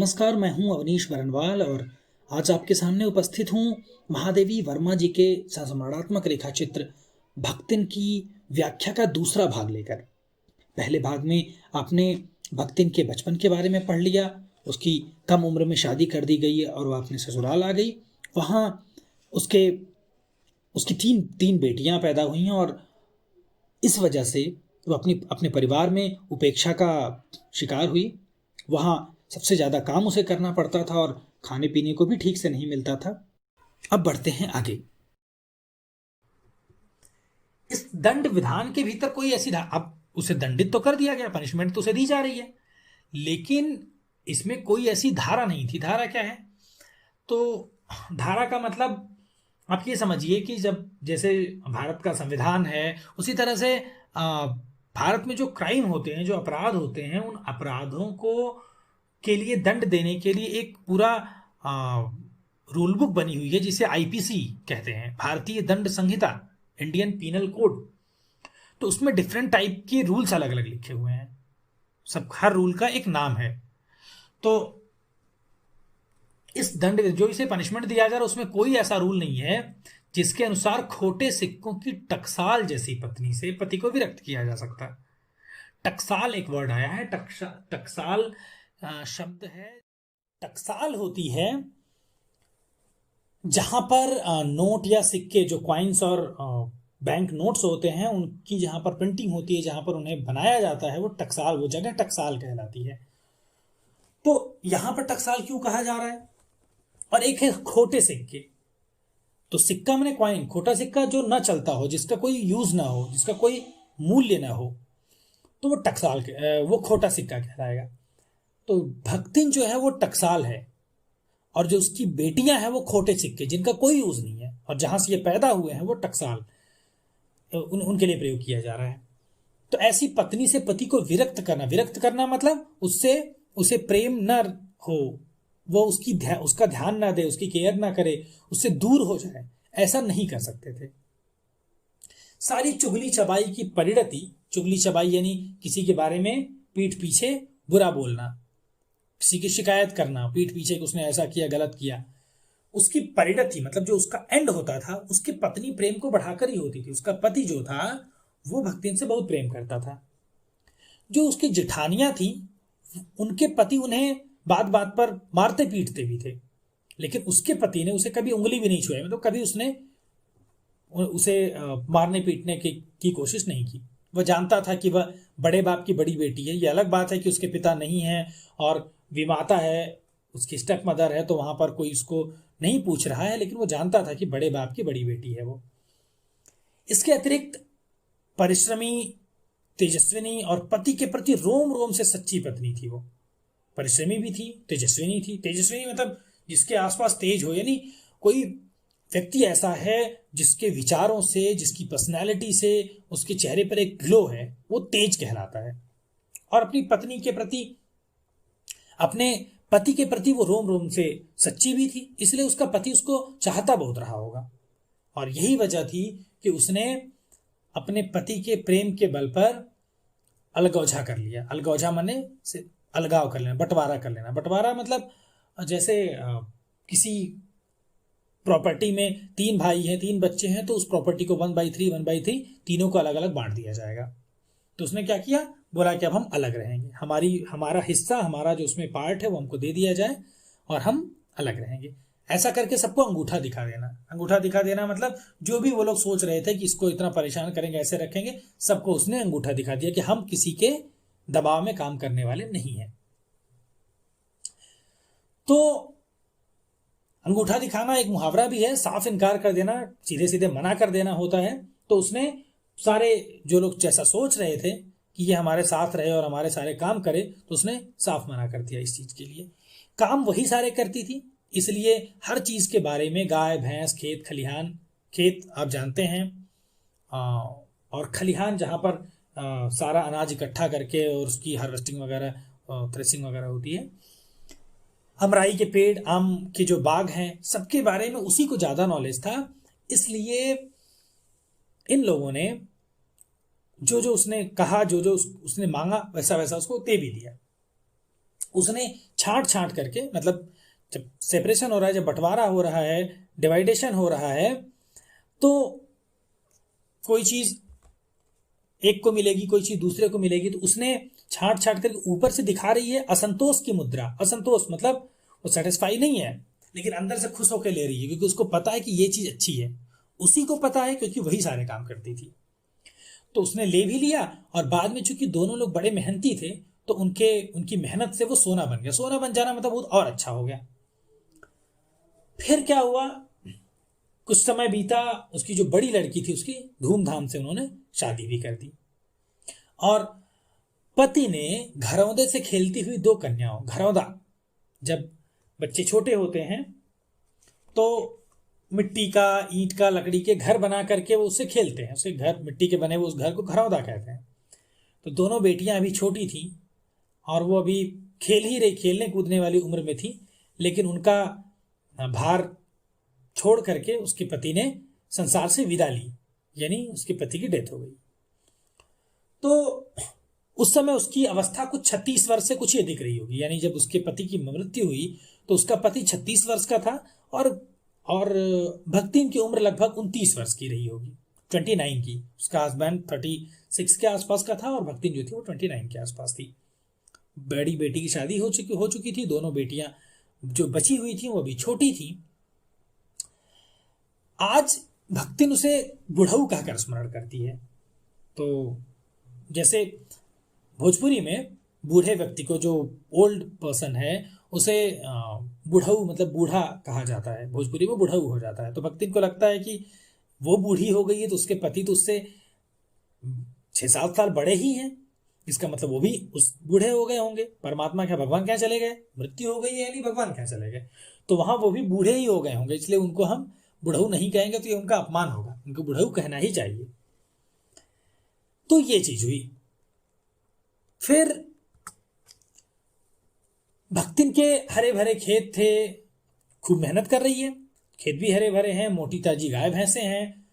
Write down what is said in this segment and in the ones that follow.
नमस्कार, मैं हूं अवनीश बरनवाल और आज आपके सामने उपस्थित हूं महादेवी वर्मा जी के संस्मरणात्मक रेखा चित्र भक्तिन की व्याख्या का दूसरा भाग लेकर। पहले भाग में आपने भक्तिन के बचपन के बारे में पढ़ लिया, उसकी कम उम्र में शादी कर दी गई और वह अपने ससुराल आ गई। वहाँ उसके उसकी तीन तीन बेटियां पैदा हुई हैं और इस वजह से वो अपने परिवार में उपेक्षा का शिकार हुई। वहाँ सबसे ज़्यादा काम उसे करना पड़ता था और खाने पीने को भी ठीक से नहीं मिलता था। अब बढ़ते हैं आगे। इस दंड विधान के भीतर कोई ऐसी अब उसे दंडित तो कर दिया गया, पनिशमेंट तो उसे दी जा रही है, लेकिन इसमें कोई ऐसी धारा नहीं थी। धारा क्या है? तो धारा का मतलब आप ये समझिए कि जब जैसे भारत का संविधान है, उसी तरह से भारत में जो क्राइम होते हैं, जो अपराध होते हैं, उन अपराधों को के लिए दंड देने के लिए एक पूरा रूल बुक बनी हुई है, जिसे आईपीसी कहते हैं, भारतीय दंड संहिता, इंडियन पीनल कोड। तो उसमें डिफरेंट टाइप के रूल्स अलग अलग लिखे हुए हैं, सब हर रूल का एक नाम है। तो इस दंड जो इसे पनिशमेंट दिया जा रहा है, उसमें कोई ऐसा रूल नहीं है जिसके अनुसार खोटे सिक्कों की टकसाल जैसी पत्नी से पति को विरक्त किया जा सकता। टकसाल एक वर्ड आया है, टकसाल शब्द है। टकसाल होती है जहां पर नोट या सिक्के, जो क्वाइंस और बैंक नोट्स होते हैं, उनकी जहां पर प्रिंटिंग होती है, जहां पर उन्हें बनाया जाता है, वो टकसाल, वो जगह टकसाल कहलाती है। तो यहां पर टकसाल क्यों कहा जा रहा है? और एक है खोटे सिक्के। तो सिक्का मैंने क्वाइन, खोटा सिक्का जो ना चलता हो, जिसका कोई यूज ना हो, जिसका कोई मूल्य ना हो, तो वो टकसाल वो खोटा सिक्का कहलाएगा। तो भक्तिन जो है वो टकसाल है, और जो उसकी बेटियां हैं वो खोटे सिक्के, जिनका कोई यूज नहीं है, और जहां से ये पैदा हुए हैं वो टकसाल उनके लिए प्रयोग किया जा रहा है। तो ऐसी पत्नी से पति को विरक्त करना मतलब उसे प्रेम न हो, वो उसका ध्यान ना दे, उसकी केयर ना करे, उससे दूर हो जाए, ऐसा नहीं कर सकते थे। सारी चुगली चबाई की परिणति, चुगली चबाई यानी किसी के बारे में पीठ पीछे बुरा बोलना, किसी की शिकायत करना पीठ पीछे कि उसने ऐसा किया, गलत किया, उसकी परिणति मतलब जो उसका एंड होता था, उसकी पत्नी प्रेम को बढ़ाकर ही होती थी। उसका पति जो था वो भक्तिन से बहुत प्रेम करता था। जो उसकी जेठानियां थी, उनके पति उन्हें बात बात पर मारते पीटते भी थे, लेकिन उसके पति ने उसे कभी उंगली भी नहीं छुआई, मतलब कभी उसने उसे मारने पीटने की कोशिश नहीं की। वह जानता था कि वह बड़े बाप की बड़ी बेटी है। ये अलग बात है कि उसके पिता नहीं है और विमाता है, उसकी स्टेप मदर है, तो वहां पर कोई उसको नहीं पूछ रहा है, लेकिन वो जानता था कि बड़े बाप की बड़ी बेटी है वो। इसके अतिरिक्त परिश्रमी, तेजस्विनी और पति के प्रति रोम रोम से सच्ची पत्नी थी वो। परिश्रमी भी थी, तेजस्विनी थी। तेजस्विनी मतलब जिसके आसपास तेज हो, यानी कोई व्यक्ति ऐसा है जिसके विचारों से, जिसकी पर्सनैलिटी से, उसके चेहरे पर एक ग्लो है, वो तेज कहलाता है। और अपनी पत्नी के प्रति, अपने पति के प्रति वो रोम रोम से सच्ची भी थी, इसलिए उसका पति उसको चाहता बहुत रहा होगा। और यही वजह थी कि उसने अपने पति के प्रेम के बल पर अलगौझा कर लिया। अलगौझा माने से अलगाव कर लेना, बंटवारा कर लेना। बंटवारा मतलब जैसे किसी प्रॉपर्टी में 3 भाई हैं, 3 बच्चे हैं, तो उस प्रॉपर्टी को 1/3 तीनों को अलग अलग बांट दिया जाएगा। तो उसने क्या किया, बोला कि अब हम अलग रहेंगे, हमारा हिस्सा, हमारा जो उसमें पार्ट है वो हमको दे दिया जाए और हम अलग रहेंगे। ऐसा करके सबको अंगूठा दिखा देना। अंगूठा दिखा देना मतलब जो भी वो लोग सोच रहे थे कि इसको इतना परेशान करेंगे, ऐसे रखेंगे, सबको उसने अंगूठा दिखा दिया कि हम किसी के दबाव में काम करने वाले नहीं हैं। तो अंगूठा दिखाना एक मुहावरा भी है, साफ इनकार कर देना, सीधे सीधे मना कर देना होता है। तो उसने सारे जो लोग जैसा सोच रहे थे कि ये हमारे साथ रहे और हमारे सारे काम करे, तो उसने साफ मना कर दिया इस चीज के लिए। काम वही सारे करती थी, इसलिए हर चीज के बारे में, गाय भैंस, खेत खलिहान, खेत आप जानते हैं, और खलिहान जहां पर सारा अनाज इकट्ठा करके और उसकी हार्वेस्टिंग वगैरह, थ्रेसिंग वगैरह होती है, अमराई के पेड़, आम के जो बाग हैं, सबके बारे में उसी को ज्यादा नॉलेज था। इसलिए इन लोगों ने जो उसने कहा, जो उसने मांगा, वैसा वैसा उसको दे भी दिया। उसने छांट छांट करके, मतलब जब सेपरेशन हो रहा है, जब बंटवारा हो रहा है, डिवाइडेशन हो रहा है, तो कोई चीज एक को मिलेगी, कोई चीज दूसरे को मिलेगी, तो उसने छांट छांट करके ऊपर से दिखा रही है असंतोष की मुद्रा। असंतोष मतलब वो सेटिस्फाई नहीं है, लेकिन अंदर से खुश होकर ले रही है, क्योंकि उसको पता है कि ये चीज अच्छी है। उसी को पता है क्योंकि वही सारे काम करती थी। तो उसने ले भी लिया, और बाद में चूंकि दोनों लोग बड़े मेहनती थे, तो उनकी मेहनत से वो सोना बन गया। सोना बन जाना मतलब बहुत और अच्छा हो गया। फिर क्या हुआ, कुछ समय बीता, उसकी जो बड़ी लड़की थी उसकी धूमधाम से उन्होंने शादी भी कर दी। और पति ने घरौंदे से खेलती हुई 2 कन्याओं, घरौंदा जब बच्चे छोटे होते हैं तो मिट्टी का, ईंट का, लकड़ी के घर बना करके वो उससे खेलते हैं, उसे घर, मिट्टी के बने हुए उस घर को घरौंदा कहते हैं। तो दोनों बेटियां अभी छोटी थी और वो अभी खेलने कूदने वाली उम्र में थी, लेकिन उनका भार छोड़ करके उसके पति ने संसार से विदा ली, यानी उसके पति की डेथ हो गई। तो उस समय उसकी अवस्था कुछ 36 वर्ष से कुछ ही अधिक रही होगी, यानी जब उसके पति की मृत्यु हुई तो उसका पति 36 वर्ष का था, और भक्तिन की उम्र लगभग 29 वर्ष की रही होगी, 29 की। उसका हस्बैंड 36 के आसपास का था और भक्तिन जो थी वो 29 के आसपास थी। बड़ी बेटी की शादी हो चुकी थी, दोनों बेटियां जो बची हुई थी वो भी छोटी थी। आज भक्तिन उसे बुढ़ऊ कहकर स्मरण करती है। तो जैसे भोजपुरी में बूढ़े व्यक्ति को, जो ओल्ड पर्सन है, उसे बुढ़ऊ मतलब बूढ़ा कहा जाता है, भोजपुरी में बुढ़ऊ हो जाता है। तो भक्तिन को लगता है कि वो बूढ़ी हो गई है, तो उसके पति तो उससे 6-7 साल बड़े ही हैं, इसका मतलब वो भी उस बूढ़े हो गए होंगे। परमात्मा क्या, भगवान क्या चले गए, मृत्यु हो गई है, यानी भगवान क्या चले गए, तो वहां वो भी बूढ़े ही हो गए होंगे, इसलिए उनको हम बुढ़ऊ नहीं कहेंगे तो ये उनका अपमान होगा, उनको बुढ़ऊ कहना ही चाहिए। तो ये चीज हुई। फिर भक्तिन के हरे भरे खेत थे, खूब मेहनत कर रही है, खेत भी हरे भरे हैं, मोटी ताजी गाय भैंसे हैं,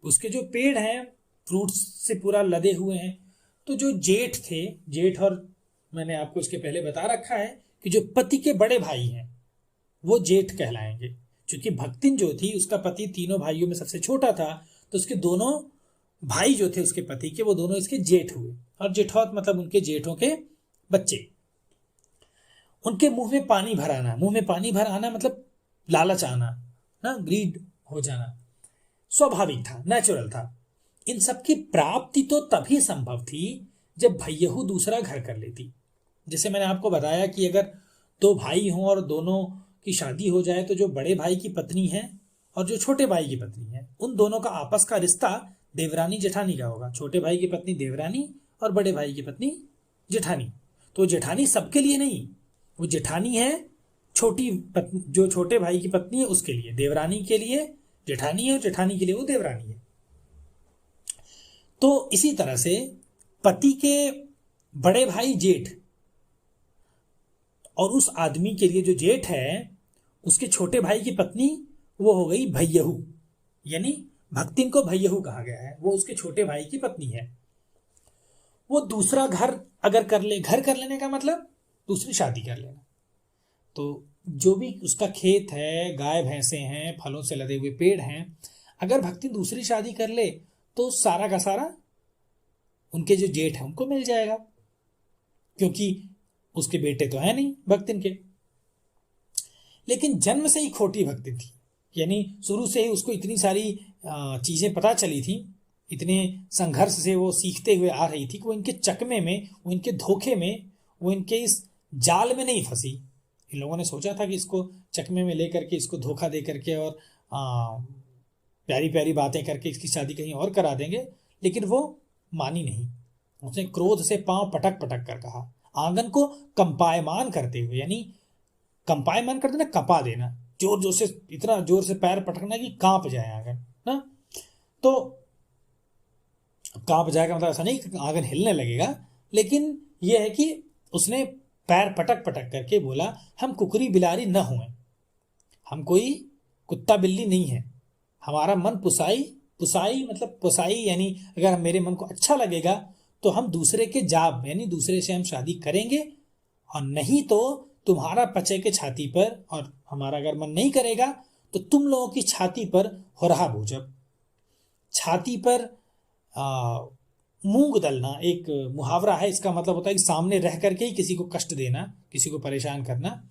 उसके जो पेड़ हैं फ्रूट्स से पूरा लदे हुए हैं। तो जो जेठ थे, जेठ, और मैंने आपको इसके पहले बता रखा है कि जो पति के बड़े भाई हैं वो जेठ कहलाएंगे। क्योंकि भक्तिन जो थी, उसका पति तीनों भाइयों में सबसे छोटा था, तो उसके दोनों भाई जो थे उसके पति के, वो दोनों इसके जेठ हुए। और जेठौत मतलब उनके जेठों के बच्चे। उनके मुंह में पानी भर आना, मुंह में पानी भर आना मतलब लालच आना ना, ग्रीड हो जाना, स्वाभाविक था, नेचुरल था। इन सब की प्राप्ति तो तभी संभव थी जब भैयहू दूसरा घर कर लेती। जैसे मैंने आपको बताया कि अगर 2 भाई हों और दोनों की शादी हो जाए, तो जो बड़े भाई की पत्नी है और जो छोटे भाई की पत्नी है, उन दोनों का आपस का रिश्ता देवरानी जेठानी का होगा। छोटे भाई की पत्नी देवरानी और बड़े भाई की पत्नी जेठानी। तो जेठानी सबके लिए नहीं, वो जेठानी है छोटी पत्नी, जो छोटे भाई की पत्नी है उसके लिए, देवरानी के लिए जेठानी है और जेठानी के लिए वो देवरानी है। तो इसी तरह से पति के बड़े भाई जेठ, और उस आदमी के लिए जो जेठ है, उसके छोटे भाई की पत्नी वो हो गई भैयहू, यानी भक्तिन को भैयहू कहा गया है, वो उसके छोटे भाई की पत्नी है। वो दूसरा घर अगर कर ले, घर कर लेने का मतलब दूसरी शादी कर लेना। तो जो भी उसका खेत है, गाय भैंसे हैं, फलों से लदे हुए पेड़ हैं, अगर भक्तिन दूसरी शादी कर ले तो सारा का सारा उनके जो जेठ है उनको मिल जाएगा, क्योंकि उसके बेटे तो है नहीं भक्तिन के। लेकिन जन्म से ही खोटी भक्तिन थी, यानी शुरू से ही उसको इतनी सारी चीजें पता चली थी, इतने संघर्ष से वो सीखते हुए आ रही थी कि वो इनके चकमे में, वो इनके धोखे में, वो इनके इस जाल में नहीं फंसी। इन लोगों ने सोचा था कि इसको चकमे में लेकर के, इसको धोखा दे करके और प्यारी प्यारी बातें करके इसकी शादी कहीं और करा देंगे, लेकिन वो मानी नहीं। उसने क्रोध से पांव पटक पटक कर कहा, आंगन को कंपायमान करते हुए, यानी कंपायमान कर देना, कंपा देना, जोर जोर से, इतना जोर से पैर पटकना कि कांप जाए आंगन ना। तो कांप जाएगा मतलब ऐसा नहीं कि आंगन हिलने लगेगा, लेकिन यह है कि उसने पैर पटक पटक करके बोला, हम कुकरी बिलारी न हुए, हम कोई कुत्ता बिल्ली नहीं है, हमारा मन पुसाई मतलब पुसाई, यानी अगर मेरे मन को अच्छा लगेगा तो हम दूसरे के जाब, यानी दूसरे से हम शादी करेंगे, और नहीं तो तुम्हारा पचे के छाती पर, और हमारा अगर मन नहीं करेगा तो तुम लोगों की छाती पर होरहा भूजब। छाती पर मूंग दलना एक मुहावरा है, इसका मतलब होता है कि सामने रह करके ही किसी को कष्ट देना, किसी को परेशान करना।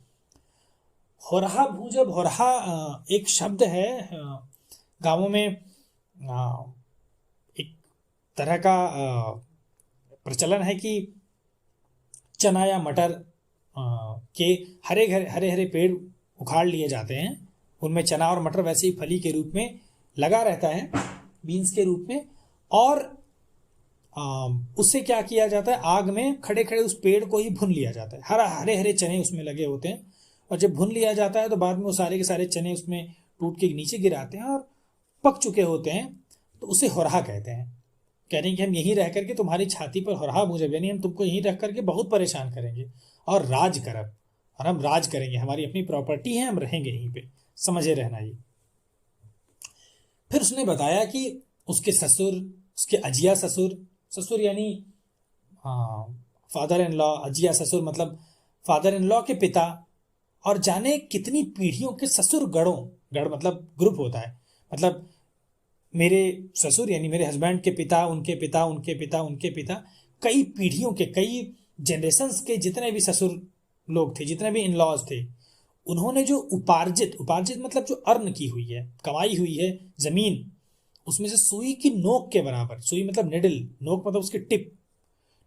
होरहा भूजब, होरहा एक शब्द है, गांवों में एक तरह का प्रचलन है कि चना या मटर के हरे हरे हरे पेड़ उखाड़ लिए जाते हैं, उनमें चना और मटर वैसे ही फली के रूप में लगा रहता है, बीन्स के रूप में, और उससे क्या किया जाता है, आग में खड़े खड़े उस पेड़ को ही भून लिया जाता है। हरे हरे चने उसमें लगे होते हैं, और जब भून लिया जाता है तो बाद में वो सारे के सारे चने उसमें टूट के नीचे गिराते हैं और पक चुके होते हैं, तो उसे होरहा कहते हैं। कह रहे हैं कि हम यहीं रह करके तुम्हारी छाती पर होरहा भूजब, यानी हम तुमको यहीं रख करके बहुत परेशान करेंगे और राज करब, और हम राज करेंगे, हमारी अपनी प्रॉपर्टी है, हम रहेंगे यहीं पे, समझे रहना ये। फिर उसने बताया कि उसके ससुर, उसके अजिया ससुर, ससुर यानी फादर इन लॉ, अजिया ससुर मतलब फादर इन लॉ के पिता, और जाने कितनी पीढ़ियों के ससुर गणों, गढ़ मतलब ग्रुप होता है, मतलब मेरे ससुर यानी मेरे हस्बैंड के पिता, उनके पिता, उनके पिता, उनके पिता, कई पीढ़ियों के, कई जनरेशंस के जितने भी ससुर लोग थे, जितने भी इन लॉज थे, उन्होंने जो उपार्जित, उपार्जित मतलब जो अर्न की हुई है, कमाई हुई है जमीन, उसमें से सुई की नोक के बराबर, सुई मतलब निडल, नोक मतलब उसकी टिप,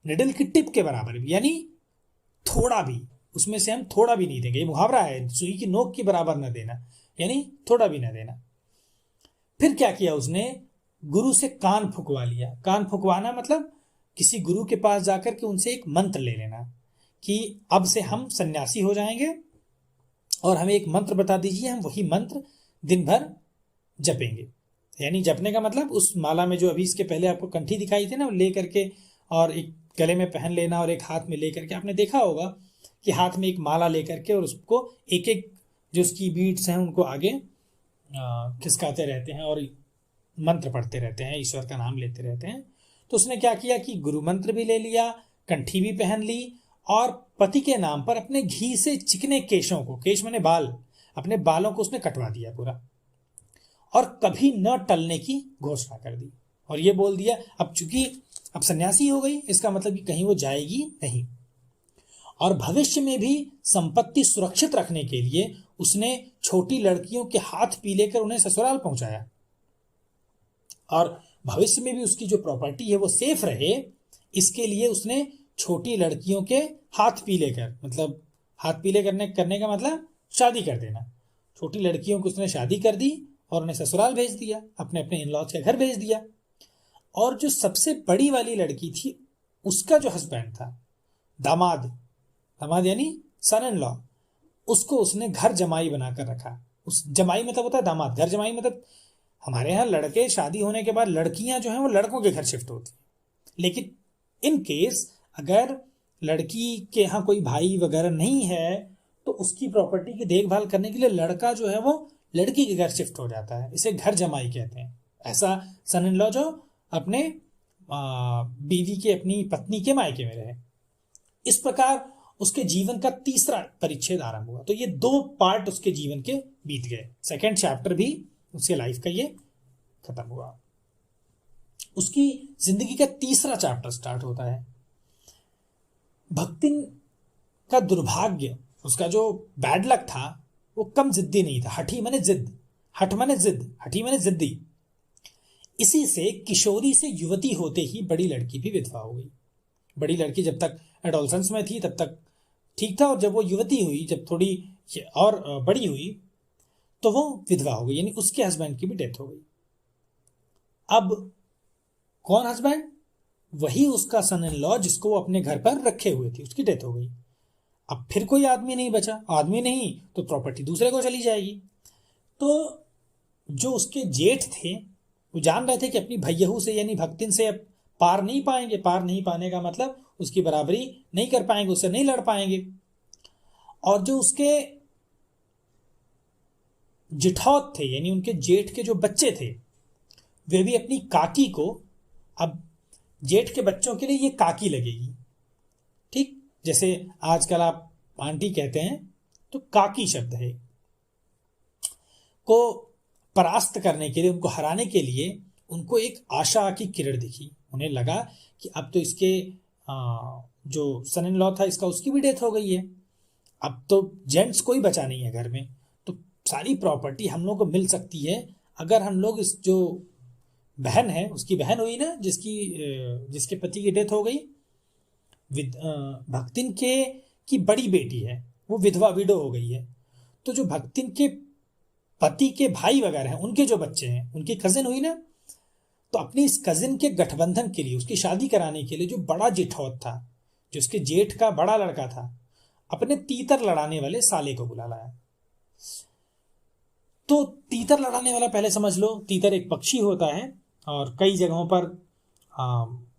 निडल की टिप के बराबर, यानी थोड़ा भी, उसमें से हम थोड़ा भी नहीं देंगे। ये मुहावरा है, सुई की नोक के बराबर न देना, यानी थोड़ा भी न देना। फिर क्या किया उसने, गुरु से कान फुकवा लिया। कान फुकवाना मतलब किसी गुरु के पास जाकर के उनसे एक मंत्र ले लेना कि अब से हम सन्यासी हो जाएंगे और हमें एक मंत्र बता दीजिए, हम वही मंत्र दिन भर जपेंगे। यानी जपने का मतलब उस माला में जो अभी इसके पहले आपको कंठी दिखाई थी ना, वो ले करके और एक गले में पहन लेना और एक हाथ में ले करके, आपने देखा होगा कि हाथ में एक माला ले करके और उसको एक एक जो उसकी बीट्स हैं उनको आगे खिसकाते रहते हैं और मंत्र पढ़ते रहते हैं, ईश्वर का नाम लेते रहते हैं। तो उसने क्या किया कि गुरु मंत्र भी ले लिया, कंठी भी पहन ली, और पति के नाम पर अपने घी से चिकने केशों को, केश माने बाल, अपने बालों को उसने कटवा दिया पूरा, और कभी न टलने की घोषणा कर दी। और ये बोल दिया अब चूंकि अब सन्यासी हो गई, इसका मतलब कि कहीं वो जाएगी नहीं। और भविष्य में भी संपत्ति सुरक्षित रखने के लिए उसने छोटी लड़कियों के हाथ पी लेकर उन्हें ससुराल पहुंचाया, और भविष्य में भी उसकी जो प्रॉपर्टी है वो सेफ रहे, इसके लिए उसने छोटी लड़कियों के हाथ पीले कर, मतलब हाथ पीले करने का मतलब शादी कर देना। छोटी लड़कियों को उसने शादी कर दी और उन्हें ससुराल भेज दिया, अपने अपने इन लॉज के घर भेज दिया। और जो सबसे बड़ी वाली लड़की थी, उसका जो हस्बैंड था, दामाद, दामाद यानी सन इन लॉ, उसको उसने घर जमाई बनाकर रखा। उस जमाई मतलब होता है दामाद, घर जमाई मतलब हमारे यहाँ लड़के शादी होने के बाद लड़कियां जो हैं वो लड़कों के घर शिफ्ट होती हैं, लेकिन इन केस अगर लड़की के यहाँ कोई भाई वगैरह नहीं है तो उसकी प्रॉपर्टी की देखभाल करने के लिए लड़का जो है वो लड़की के घर शिफ्ट हो जाता है, इसे घर जमाई कहते हैं। ऐसा सन इन लॉ जो अपने बीवी के, अपनी पत्नी के मायके में रहे। इस प्रकार उसके जीवन का तीसरा परिच्छेद आरंभ हुआ। तो ये 2 पार्ट उसके जीवन के बीत गए, सेकेंड चैप्टर भी उसके लाइफ का ये खत्म हुआ। उसकी जिंदगी का तीसरा चैप्टर स्टार्ट होता है। भक्तिन का दुर्भाग्य, उसका जो बैड लक था, वो कम जिद्दी नहीं था। हठी माने जिद, हठ माने जिद, हठी माने जिद्दी। इसी से किशोरी से युवती होते ही बड़ी लड़की भी विधवा हो गई। बड़ी लड़की जब तक एडोलसेंस में थी तब तक ठीक था, और जब वो युवती हुई, जब थोड़ी और बड़ी हुई, तो वो विधवा हो गई, यानी उसके हस्बैंड की भी डेथ हो गई। अब कौन हस्बैंड? वही उसका सन इन लॉ जिसको वो अपने घर पर रखे हुए थी, उसकी डेथ हो गई। अब फिर कोई आदमी नहीं बचा, आदमी नहीं तो प्रॉपर्टी दूसरे को चली जाएगी। तो जो उसके जेठ थे वो जान रहे थे कि अपनी भैयहू से यानी भक्तिन से अब पार नहीं पाएंगे। पार नहीं पाने का मतलब उसकी बराबरी नहीं कर पाएंगे, उससे नहीं लड़ पाएंगे। और जो उसके जिठौत थे यानी उनके जेठ के जो बच्चे थे, वे भी अपनी काकी को, अब जेठ के बच्चों के लिए ये काकी लगेगी, ठीक जैसे आजकल आप आंटी कहते हैं, तो काकी शब्द है, को परास्त करने के लिए, उनको हराने के लिए उनको एक आशा की किरण दिखी। उन्हें लगा कि अब तो इसके जो सन इन लॉ था इसका, उसकी भी डेथ हो गई है, अब तो जेंट्स कोई बचा नहीं है घर में, तो सारी प्रॉपर्टी हम लोग को मिल सकती है अगर हम लोग इस जो बहन है, उसकी बहन हुई ना जिसके पति की डेथ हो गई, भक्तिन के की बड़ी बेटी है, वो विडो हो गई है, तो जो भक्तिन के पति के भाई वगैरह हैं, उनके जो बच्चे हैं, उनकी कजिन हुई ना, तो अपनी इस कजिन के गठबंधन के लिए, उसकी शादी कराने के लिए जो बड़ा जेठौत था, जो उसके जेठ का बड़ा लड़का था, अपने तीतर लड़ाने वाले साले को बुला लाया। तो तीतर लड़ाने वाला, पहले समझ लो, तीतर एक पक्षी होता है और कई जगहों पर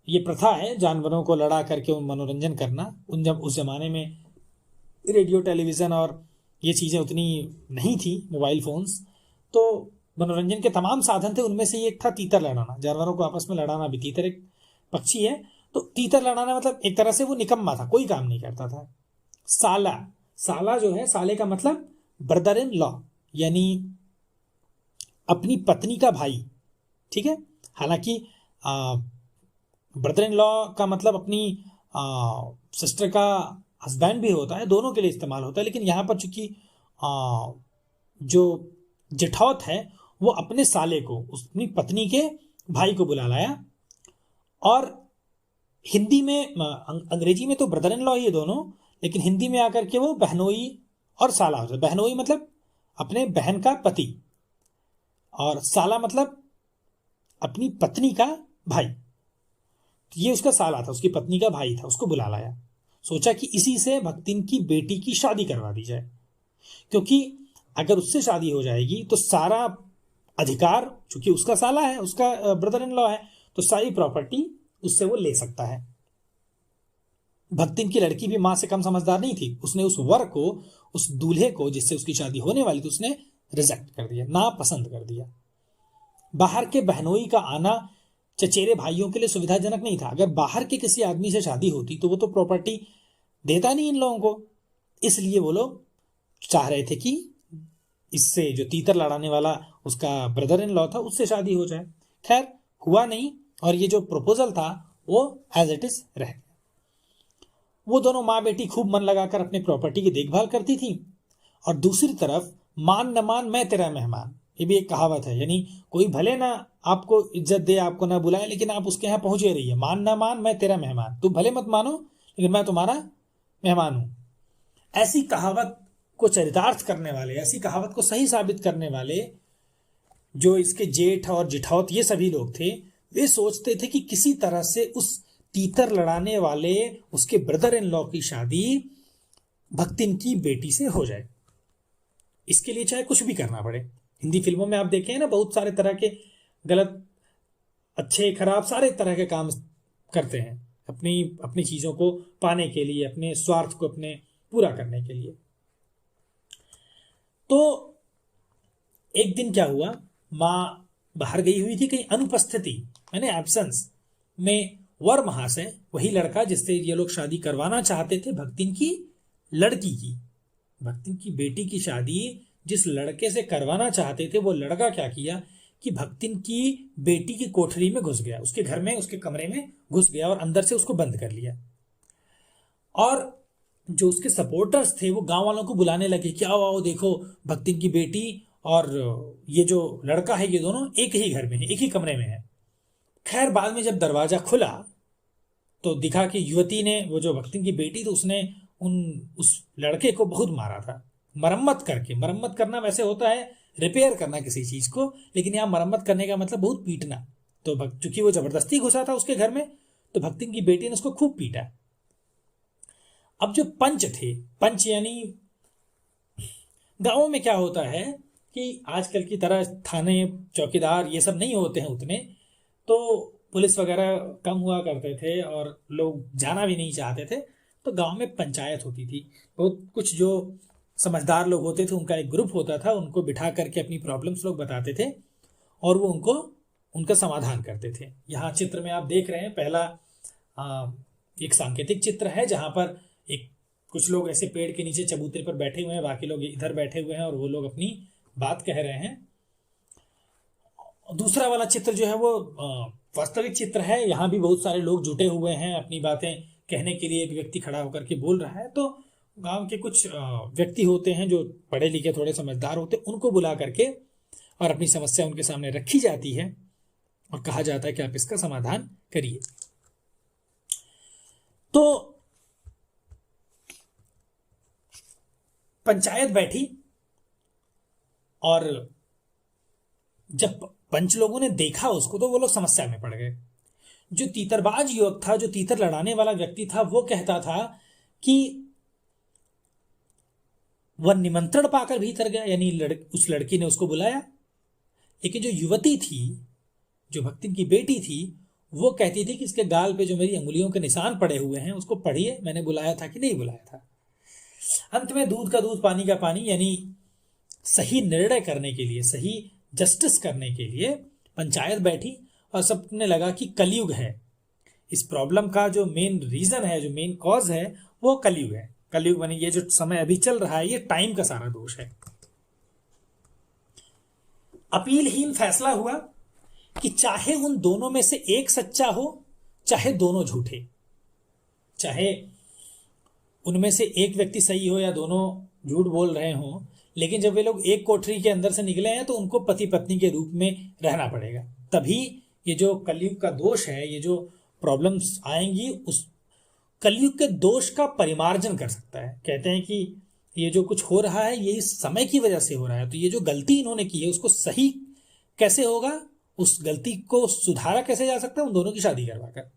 ये प्रथा है जानवरों को लड़ा करके उन मनोरंजन करना। जब उस जमाने में रेडियो टेलीविज़न और ये चीज़ें उतनी नहीं थी, मोबाइल फोन्स, तो मनोरंजन के तमाम साधन थे, उनमें से एक था तीतर लड़ाना, जानवरों को आपस में लड़ाना भी। तीतर एक पक्षी है, तो तीतर लड़ाना मतलब एक तरह से वो निकम्मा था, कोई काम नहीं करता था। साला जो है, साले का मतलब ब्रदर इन लॉ, यानी अपनी पत्नी का भाई, ठीक है। हालांकि ब्रदर इन लॉ का मतलब अपनी सिस्टर का हस्बैंड भी होता है, दोनों के लिए इस्तेमाल होता है, लेकिन यहाँ पर चूंकि जो जेठौत है वो अपने साले को, अपनी पत्नी के भाई को बुला लाया। और हिंदी में, अंग्रेजी में तो ब्रदर इन लॉ ही है दोनों, लेकिन हिंदी में आकर के वो बहनोई और साला होता है। बहनोई मतलब अपने बहन का पति, और साला मतलब अपनी पत्नी का भाई। तो ये उसका साला था, उसकी पत्नी का भाई था, उसको बुला लाया। सोचा कि इसी से भक्तिन की बेटी की शादी करवा दी जाए, क्योंकि अगर उससे शादी हो जाएगी तो सारा अधिकार, चूंकि उसका साला है, उसका ब्रदर इन लॉ है, तो सारी प्रॉपर्टी उससे वो ले सकता है। भक्तिन की लड़की भी मां से कम समझदार नहीं थी, उसने उस वर को, उस दूल्हे को जिससे उसकी शादी होने वाली थी, उसने रिजेक्ट कर दिया, ना पसंद कर दिया। बाहर के बहनोई का आना चचेरे भाइयों के लिए सुविधाजनक नहीं था। अगर बाहर के किसी आदमी से शादी होती तो वो तो प्रॉपर्टी देता नहीं इन लोगों को, इसलिए वो लोग चाह रहे थे कि इससे, जो तीतर लड़ाने वाला उसका ब्रदर इन लॉ था, उससे शादी हो जाए। खैर हुआ नहीं, और ये जो प्रपोजल था वो एज इट इज रह गया। वो दोनों माँ बेटी खूब मन लगाकर अपने प्रॉपर्टी की देखभाल करती थी, और दूसरी तरफ मान न मान मैं तेरा मेहमान, ये भी एक कहावत है, यानी कोई भले ना आपको इज्जत दे, आपको ना बुलाए, लेकिन आप उसके यहाँ पहुंचे रहिए। मान न मान मैं तेरा मेहमान, तुम भले मत मानो लेकिन मैं तुम्हारा मेहमान हूं। ऐसी कहावत को चरितार्थ करने वाले, ऐसी कहावत को सही साबित करने वाले जो इसके जेठ और जेठौत ये सभी लोग थे, वे सोचते थे कि किसी तरह से उस तीतर लड़ाने वाले उसके ब्रदर इन लॉ की शादी भक्तिन की बेटी से हो जाए। इसके लिए चाहे कुछ भी करना पड़े। हिंदी फिल्मों में आप देखे हैं ना, बहुत सारे तरह के गलत, अच्छे खराब सारे तरह के काम करते हैं अपनी अपनी चीजों को पाने के लिए, अपने स्वार्थ को अपने पूरा करने के लिए। तो एक दिन क्या हुआ, माँ बाहर गई हुई थी, कहीं अनुपस्थिति यानी एब्सेंस में वर महाशय, वही लड़का जिससे ये लोग शादी करवाना चाहते थे, भक्तिन की लड़की की, भक्तिन की बेटी की शादी जिस लड़के से करवाना चाहते थे, वो लड़का क्या किया कि भक्तिन की बेटी की कोठरी में घुस गया, उसके घर में, उसके कमरे में घुस गया और अंदर से उसको बंद कर लिया। और जो उसके सपोर्टर्स थे वो गांव वालों को बुलाने लगे कि आओ आओ देखो, भक्तिन की बेटी और ये जो लड़का है, ये दोनों एक ही घर में है, एक ही कमरे में है। खैर बाद में जब दरवाजा खुला तो दिखा कि युवती ने, वो जो भक्तिन की बेटी थी, उसने उस लड़के को बहुत मारा था, मरम्मत करके। मरम्मत करना वैसे होता है रिपेयर करना किसी चीज को, लेकिन यहाँ मरम्मत करने का मतलब बहुत पीटना। तो चूंकि वो जबरदस्ती घुसा था उसके घर में, तो भक्तिन की बेटी ने उसको खूब पीटा। अब जो पंच थे, पंच यानी गांवों में क्या होता है कि आजकल की तरह थाने चौकीदार ये सब नहीं होते हैं उतने, तो पुलिस वगैरह कम हुआ करते थे और लोग जाना भी नहीं चाहते थे। तो गांव में पंचायत होती थी, बहुत कुछ जो समझदार लोग होते थे उनका एक ग्रुप होता था, उनको बिठा करके अपनी प्रॉब्लम्स लोग बताते थे और वो उनको उनका समाधान करते थे। यहाँ चित्र में आप देख रहे हैं, पहला एक सांकेतिक चित्र है जहाँ पर एक कुछ लोग ऐसे पेड़ के नीचे चबूतरे पर बैठे हुए हैं, बाकी लोग इधर बैठे हुए हैं और वो लोग अपनी बात कह रहे हैं। दूसरा वाला चित्र जो है वो वास्तविक चित्र है। यहाँ भी बहुत सारे लोग जुटे हुए हैं, अपनी बातें कहने के लिए एक व्यक्ति खड़ा होकर के बोल रहा है। तो गांव के कुछ व्यक्ति होते हैं जो पढ़े लिखे थोड़े समझदार होते हैं, उनको बुला करके और अपनी समस्या उनके सामने रखी जाती है और कहा जाता है कि आप इसका समाधान करिए। तो पंचायत बैठी और जब पंच लोगों ने देखा उसको तो वो लोग समस्या में पड़ गए। जो तीतरबाज युवक था, जो तीतर लड़ाने वाला व्यक्ति था, वो कहता था कि वह निमंत्रण पाकर भीतर गया, यानी उस लड़की ने उसको बुलाया। लेकिन जो युवती थी, जो भक्तिन की बेटी थी, वो कहती थी कि इसके गाल पे जो मेरी अंगुलियों के निशान पड़े हुए हैं उसको पढ़िए, मैंने बुलाया था कि नहीं बुलाया था। अंत में दूध का दूध पानी का पानी, यानी सही निर्णय करने के लिए, सही जस्टिस करने के लिए पंचायत बैठी और सबने लगा कि कलयुग है। इस प्रॉब्लम का जो मेन रीजन है, जो मेन कॉज है, वो कलयुग है। कलयुग माने ये जो समय अभी चल रहा है, ये टाइम का सारा दोष है। अपीलहीन फैसला हुआ कि चाहे उन दोनों में से एक सच्चा हो, चाहे दोनों झूठे, चाहे उनमें से एक व्यक्ति सही हो या दोनों झूठ बोल रहे हों, लेकिन जब वे लोग एक कोठरी के अंदर से निकले हैं तो उनको पति पत्नी के रूप में रहना पड़ेगा। तभी ये जो कलयुग का दोष है, ये जो प्रॉब्लम्स आएंगी, उस कलयुग के दोष का परिमार्जन कर सकता है। कहते हैं कि ये जो कुछ हो रहा है ये इस समय की वजह से हो रहा है, तो ये जो गलती इन्होंने की है उसको सही कैसे होगा, उस गलती को सुधारा कैसे जा सकता है, उन दोनों की शादी करवाकर।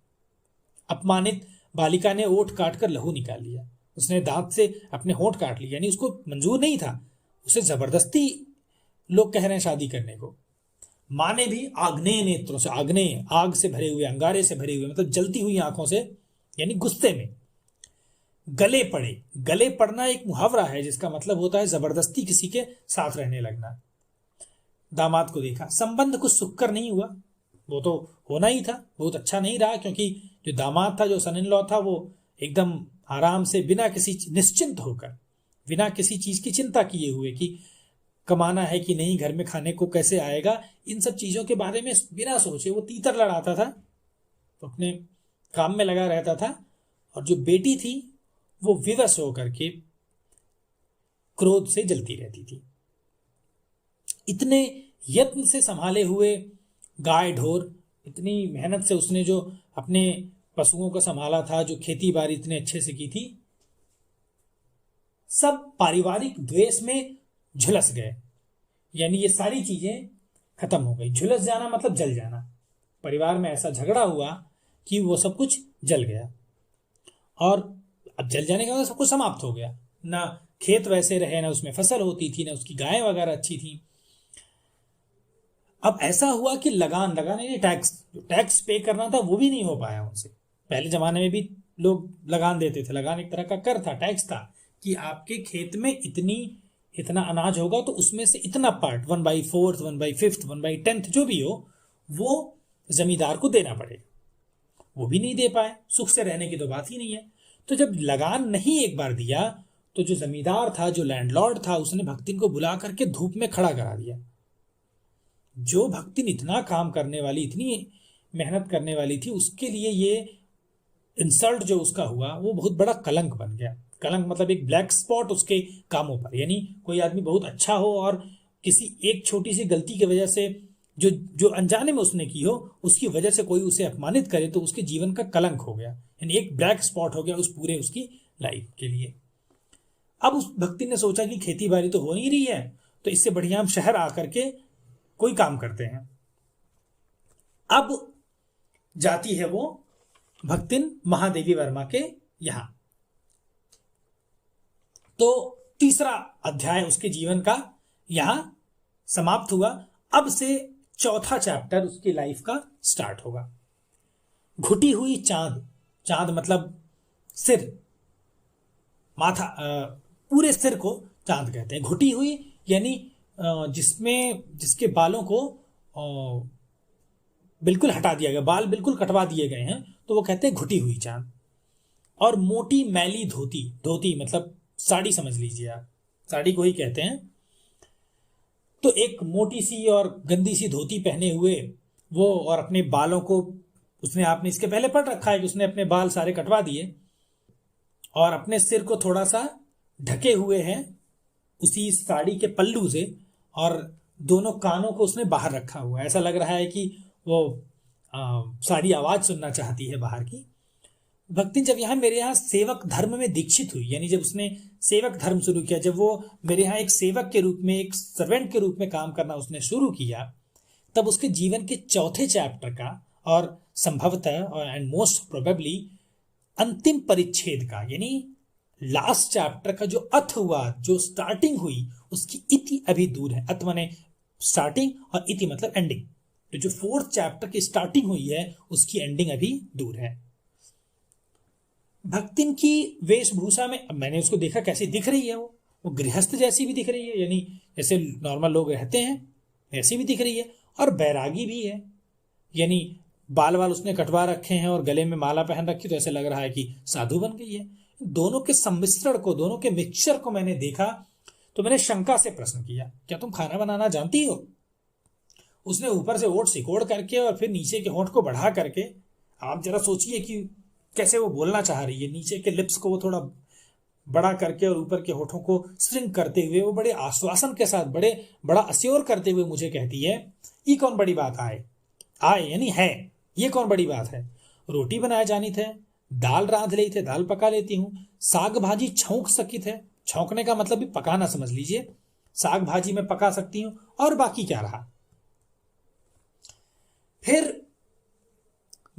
अपमानित बालिका ने ओठ काट कर लहू निकाल लिया, उसने दांत से अपने होंठ काट लिए, यानी उसको मंजूर नहीं था, उसे जबरदस्ती लोग कह रहे हैं शादी करने को। माँ ने भी आग्नेय नेत्रों से, आग्नेय आग से भरे हुए, अंगारे से भरे हुए, मतलब जलती हुई आंखों से, यानी गुस्से में गले पड़े। गले पड़ना एक मुहावरा है जिसका मतलब होता है जबरदस्ती किसी के साथ रहने लगना। दामाद को देखा, संबंध कुछ सुखकर नहीं हुआ, वो तो होना ही था, बहुत अच्छा नहीं रहा, क्योंकि जो दामाद था, जो सन इन लॉ था, वो एकदम आराम से बिना किसी निश्चिंत होकर, बिना किसी चीज की चिंता किए हुए कि कमाना है कि नहीं, घर में खाने को कैसे आएगा, इन सब चीजों के बारे में बिना सोचे वो तीतर लड़ाता था, तो अपने काम में लगा रहता था। और जो बेटी थी वो विवश होकर के क्रोध से जलती रहती थी। इतने यत्न से संभाले हुए गाय ढोर, इतनी मेहनत से उसने जो अपने पशुओं को संभाला था, जो खेती बाड़ी इतने अच्छे से की थी, सब पारिवारिक द्वेष में झुलस गए। यानी ये सारी चीजें खत्म हो गई। झुलस जाना मतलब जल जाना। परिवार में ऐसा झगड़ा हुआ कि वो सब कुछ जल गया, और अब जल जाने के बाद सब कुछ समाप्त हो गया। ना खेत वैसे रहे, ना उसमें फसल होती थी, ना उसकी गायें वगैरह अच्छी थी। अब ऐसा हुआ कि लगाने टैक्स पे करना था वो भी नहीं हो पाया उनसे। पहले जमाने में भी लोग लगान देते थे, लगान एक तरह का कर था, टैक्स था, कि आपके खेत में इतना अनाज होगा तो उसमें से इतना पार्ट, 1/4, 1/5, 1/10 जो भी हो, वो जमींदार को देना पड़ेगा। वो भी नहीं दे पाए, सुख से रहने की तो बात ही नहीं है। तो जब लगान नहीं एक बार दिया तो जो जमींदार था, जो लैंडलॉर्ड था, उसने भक्तिन को बुला करके धूप में खड़ा करा दिया। जो भक्तिन इतना काम करने वाली, इतनी मेहनत करने वाली थी, उसके लिए ये इंसल्ट जो उसका हुआ वो बहुत बड़ा कलंक बन गया। कलंक मतलब एक ब्लैक स्पॉट उसके कामों पर। यानी कोई आदमी बहुत अच्छा हो और किसी एक छोटी सी गलती की वजह से, जो अनजाने में उसने की हो, उसकी वजह से कोई उसे अपमानित करे तो उसके जीवन का कलंक हो गया, यानी एक ब्लैक स्पॉट हो गया उस पूरे उसकी लाइफ के लिए। अब उस भक्ति ने सोचा कि खेती बाड़ी तो हो नहीं रही है, तो इससे बढ़िया हम शहर आकर के कोई काम करते हैं। अब जाती है वो भक्तिन महादेवी वर्मा के यहां। तो तीसरा अध्याय उसके जीवन का यहां समाप्त हुआ। अब से चौथा चैप्टर उसकी लाइफ का स्टार्ट होगा। घुटी हुई चांद, चांद मतलब सिर, माथा, पूरे सिर को चांद कहते हैं। घुटी हुई यानी जिसके बालों को बिल्कुल हटा दिया गया, बाल बिल्कुल कटवा दिए गए हैं, तो वो कहते हैं घुटी हुई चांद। और मोटी मैली धोती, धोती मतलब साड़ी समझ लीजिए आप, साड़ी को ही कहते हैं। तो एक मोटी सी और गंदी सी धोती पहने हुए वो, और अपने बालों को उसने, आपने इसके पहले पढ़ रखा है कि उसने अपने बाल सारे कटवा दिए और अपने सिर को थोड़ा सा ढके हुए हैं उसी साड़ी के पल्लू से, और दोनों कानों को उसने बाहर रखा हुआ है। ऐसा लग रहा है कि वो सारी आवाज सुनना चाहती है बाहर की। भक्तिन जब यहाँ मेरे यहाँ सेवक धर्म में दीक्षित हुई, यानी जब उसने सेवक धर्म शुरू किया, जब वो मेरे यहाँ एक सेवक के रूप में, एक सर्वेंट के रूप में काम करना उसने शुरू किया, तब उसके जीवन के चौथे चैप्टर का और संभवतः और एंड मोस्ट प्रोबेबली अंतिम परिच्छेद का, यानी लास्ट चैप्टर का जो अथ हुआ, जो स्टार्टिंग हुई, उसकी इति अभी दूर है। अथ माने स्टार्टिंग और इति मतलब एंडिंग। तो जो फोर्थ चैप्टर की स्टार्टिंग हुई है उसकी एंडिंग अभी दूर है। भक्तिन की वेशभूषा में, अब मैंने उसको देखा कैसी दिख रही है, वो गृहस्थ जैसी भी दिख रही है, यानी जैसे नॉर्मल लोग रहते हैं ऐसी भी दिख रही है, और बैरागी भी है, यानी बाल वाल उसने कटवा रखे हैं और गले में माला पहन रखी, तो ऐसे लग रहा है कि साधु बन गई है। दोनों के सम्मिश्रण को, दोनों के मिक्सचर को मैंने देखा तो मैंने शंका से प्रश्न किया, क्या तुम खाना बनाना जानती हो? उसने ऊपर से होठ सिकोड़ करके और फिर नीचे के होठ को बढ़ा करके, आप जरा सोचिए कि कैसे वो बोलना चाह रही है। नीचे के लिप्स को वो थोड़ा बड़ा करके और ऊपर के होठों को श्रिंक करते हुए वो बड़े आश्वासन के साथ, बड़ा अस्योर करते हुए मुझे कहती है, ये कौन बड़ी बात आए यानी है, ये कौन बड़ी बात है? रोटी बनाया जानी थे, दाल रांध ली थे, दाल पका लेती हूँ, साग भाजी छौंक सकी थे, छौंकने का मतलब भी पकाना समझ लीजिए, साग भाजी में पका सकती हूँ, और बाकी क्या रहा। फिर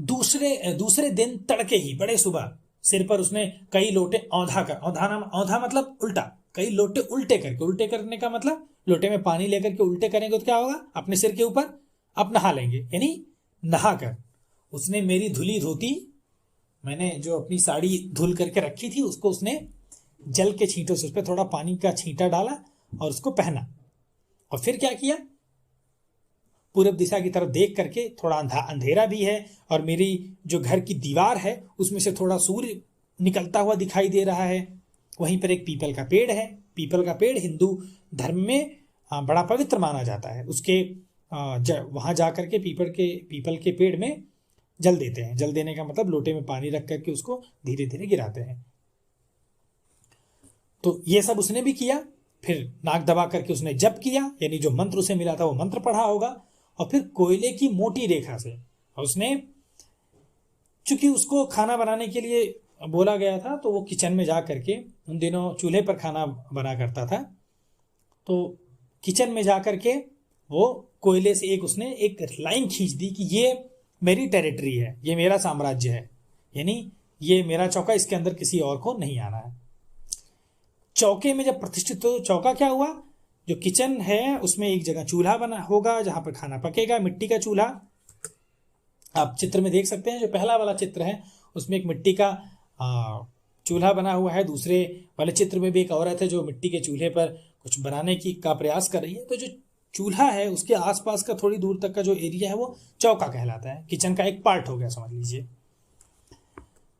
दूसरे दिन तड़के ही बड़े सुबह सिर पर उसने कई लोटे औंधा मतलब उल्टा, कई लोटे उल्टे करके, उल्टे करने का मतलब लोटे में पानी लेकर के उल्टे करेंगे तो क्या होगा, अपने सिर के ऊपर अब नहा लेंगे, यानी नहाकर उसने मेरी धुली धोती, मैंने जो अपनी साड़ी धुल करके रखी थी उसको उसने जल के छींटों से उस पर थोड़ा पानी का छींटा डाला और उसको पहना, और फिर क्या किया, पूरब दिशा की तरफ देख करके, थोड़ा अंधेरा भी है और मेरी जो घर की दीवार है उसमें से थोड़ा सूर्य निकलता हुआ दिखाई दे रहा है, वहीं पर एक पीपल का पेड़ है। पीपल का पेड़ हिंदू धर्म में बड़ा पवित्र माना जाता है। उसके वहां जा करके पीपल के पेड़ में जल देते हैं। जल देने का मतलब लोटे में पानी रख करके उसको धीरे धीरे गिराते हैं। तो ये सब उसने भी किया। फिर नाक दबा करके उसने जप किया, यानी जो मंत्र उसे मिला था वो मंत्र पढ़ा होगा, और फिर कोयले की मोटी रेखा से उसने, चूंकि उसको खाना बनाने के लिए बोला गया था तो वो किचन में जा करके, उन दिनों चूल्हे पर खाना बना करता था, तो किचन में जा करके वो कोयले से उसने एक लाइन खींच दी कि ये मेरी टेरिटरी है, ये मेरा साम्राज्य है, यानी ये मेरा चौका, इसके अंदर किसी और को नहीं आना है। चौके में जब प्रतिष्ठित हो, चौका क्या हुआ, जो किचन है उसमें एक जगह चूल्हा बना होगा जहां पर खाना पकेगा, मिट्टी का चूल्हा। आप चित्र में देख सकते हैं, जो पहला वाला चित्र है उसमें एक मिट्टी का चूल्हा बना हुआ है। दूसरे वाले चित्र में भी एक औरत है जो मिट्टी के चूल्हे पर कुछ बनाने का प्रयास कर रही है। तो जो चूल्हा है उसके आसपास का थोड़ी दूर तक का जो एरिया है वो चौका कहलाता है, किचन का एक पार्ट हो गया समझ लीजिए।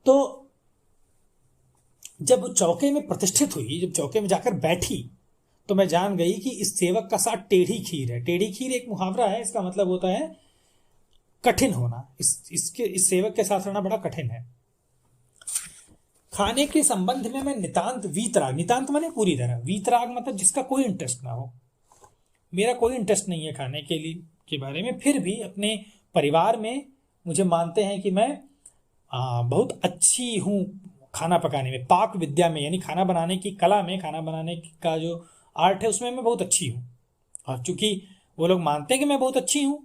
तो जब चौके में प्रतिष्ठित हुई, जब चौके में जाकर बैठी, तो मैं जान गई कि इस सेवक का साथ टेढ़ी खीर है। टेढ़ी खीर एक मुहावरा है, इसका मतलब होता है कठिन होना। इस सेवक के साथ रहना बड़ा कठिन है। खाने के संबंध में मैं नितांत वीतराग, नितांत माने पूरी तरह, वीतराग मतलब जिसका कोई इंटरेस्ट ना हो। मेरा कोई इंटरेस्ट नहीं है खाने के बारे में, फिर भी अपने परिवार में मुझे मानते हैं कि मैं बहुत अच्छी हूँ खाना पकाने में, पाक विद्या में, यानी खाना बनाने की कला में, खाना बनाने का जो आर्ट है उसमें मैं बहुत अच्छी हूँ। और चूंकि वो लोग मानते हैं कि मैं बहुत अच्छी हूँ,